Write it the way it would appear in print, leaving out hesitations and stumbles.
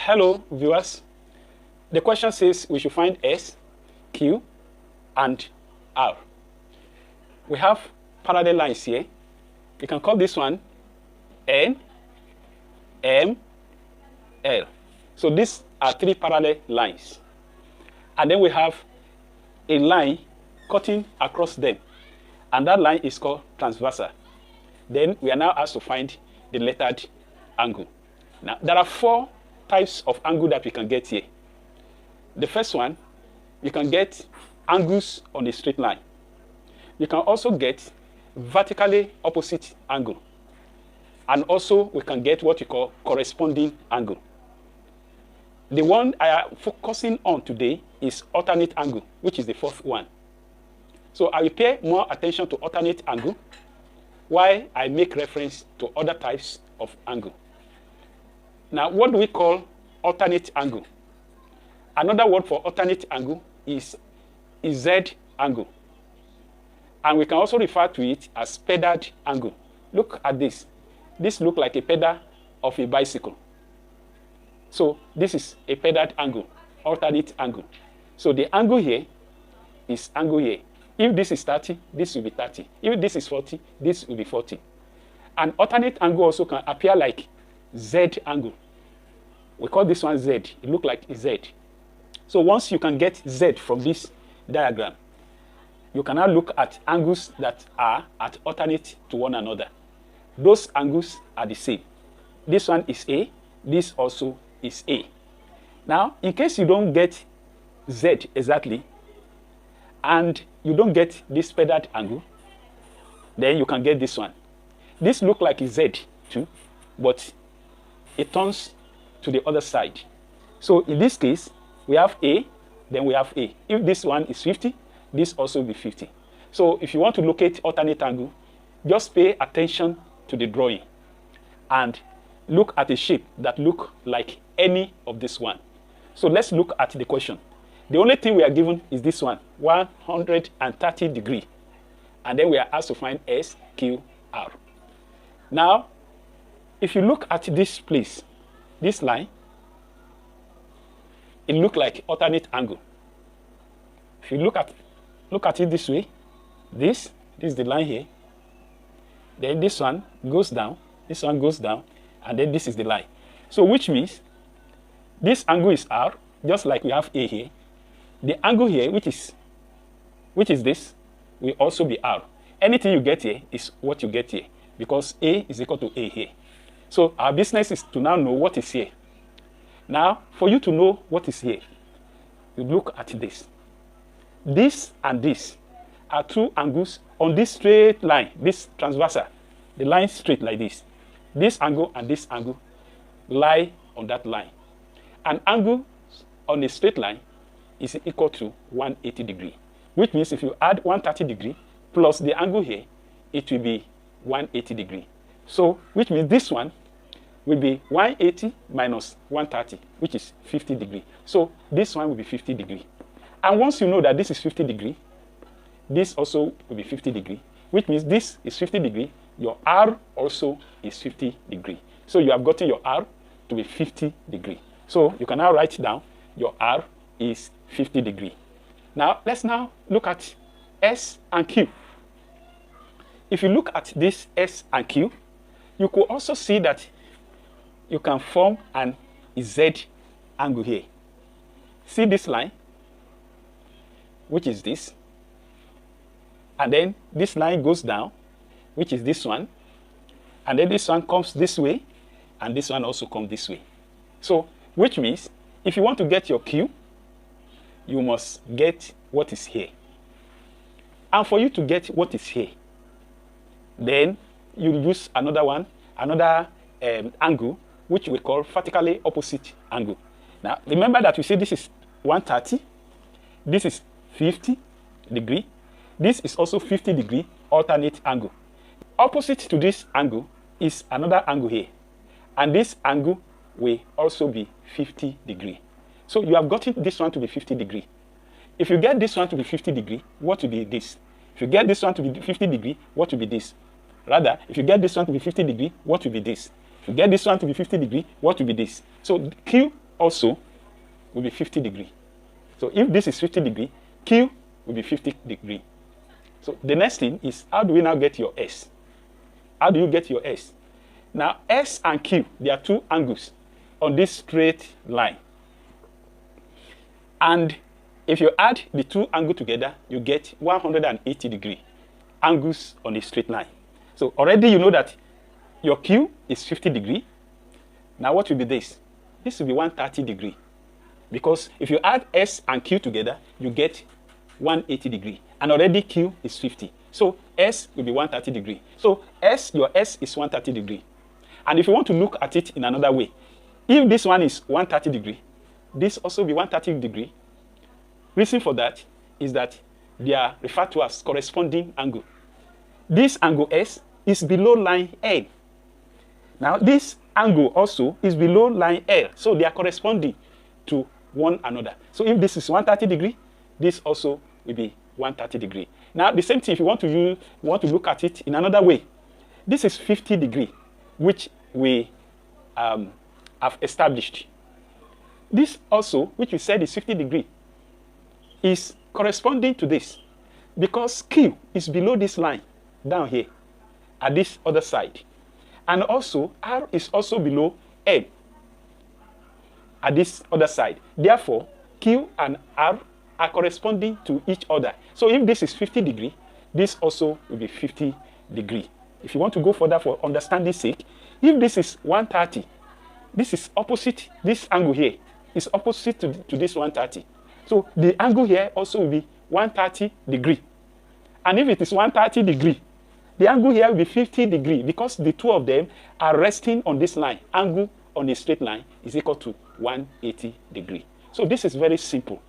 Hello, viewers. The question says we should find S, Q, and R. We have parallel lines here. You can call this one N, M, L. So these are three parallel lines. And then we have a line cutting across them. And that line is called transversal. Then we are now asked to find the lettered angle. Now, there are four types of angle that we can get here. The first one, you can get angles on a straight line. You can also get vertically opposite angle. And also, we can get what we call corresponding angle. The one I am focusing on today is alternate angle, which is the fourth one. So I will pay more attention to alternate angle while I make reference to other types of angle. Now, what do we call alternate angle? Another word for alternate angle is Z angle. And we can also refer to it as pedaled angle. Look at this. This looks like a pedal of a bicycle. So this is a pedaled angle, alternate angle. So the angle here is angle here. If this is 30, this will be 30. If this is 40, this will be 40. An alternate angle also can appear like Z angle. We call this one Z. It looks like a Z. So once you can get Z from this diagram, you can now look at angles that are at alternate to one another. Those angles are the same. This one is A. This also is A. Now, in case you don't get Z exactly, and you don't get this pedaled angle, then you can get this one. This looks like a Z too, but it turns to the other side. So in this case, we have A, then we have A. If this one is 50, this also will be 50. So if you want to locate alternate angle, just pay attention to the drawing and look at a shape that look like any of this one. So let's look at the question. The only thing we are given is this one, 130 degree. And then we are asked to find S, Q, R. Now, if you look at this place, this line, it looks like alternate angle. If you look at it this way, this is the line here. Then this one goes down, this one goes down, and then this is the line. So which means this angle is R, just like we have A here. The angle here, which is this, will also be R. Anything you get here is what you get here, because A is equal to A here. So our business is to now know what is here. Now, for you to know what is here, you look at this. This and this are two angles on this straight line, this transversal, the line straight like this. This angle and this angle lie on that line. An angle on a straight line is equal to 180 degree, which means if you add 130 degree plus the angle here, it will be 180 degree. So, which means this one will be 180 minus 130, which is 50 degree. So this one will be 50 degree. And once you know that this is 50 degree, this also will be 50 degree, which means this is 50 degree, your R also is 50 degree. So you have gotten your R to be 50 degree. So you can now write down your R is 50 degree. Now let's now look at S and Q. If you look at this S and Q, you could also see that you can form an Z angle here. See this line, which is this. And then this line goes down, which is this one. And then this one comes this way, and this one also comes this way. So, which means, if you want to get your Q, you must get what is here. And for you to get what is here, then you use another one, another angle, which we call vertically opposite angle. Now, remember that we say this is 130, this is 50 degree, this is also 50 degree alternate angle. Opposite to this angle is another angle here, and this angle will also be 50 degree. So you have gotten this one to be 50 degree. If you get this one to be 50 degree, what will be this? If you get this one to be 50 degree, what will be this? Rather, if you get this one to be 50 degree, what will be this? If you get this one to be 50 degree, what will be this? So Q also will be 50 degree. So if this is 50 degree, Q will be 50 degree. So the next thing is, how do we now get your S? How do you get your S? Now, S and Q, they are two angles on this straight line. And if you add the two angles together, you get 180 degree angles on a straight line. So already you know that your Q is 50 degree. Now what will be this? This will be 130 degree. Because if you add S and Q together, you get 180 degree. And already Q is 50. So S will be 130 degree. So your S is 130 degree. And if you want to look at it in another way, if this one is 130 degree, this also will be 130 degree. Reason for that is that they are referred to as corresponding angle. This angle S is below line L. Now this angle also is below line L. So they are corresponding to one another. So if this is 130 degree, this also will be 130 degree. Now the same thing, if you want to look at it in another way, this is 50 degree, which we have established. This also, which we said is 50 degree, is corresponding to this, because Q is below this line down here at this other side, and also R is also below L at this other side. Therefore, Q and R are corresponding to each other. So if this is 50 degree, this also will be 50 degree. If you want to go further for understanding sake, if this is 130, this is opposite, this angle here is opposite to this 130. So the angle here also will be 130 degree. And if it is 130 degree, the angle here will be 50 degree, because the two of them are resting on this line. Angle on a straight line is equal to 180 degree. So this is very simple.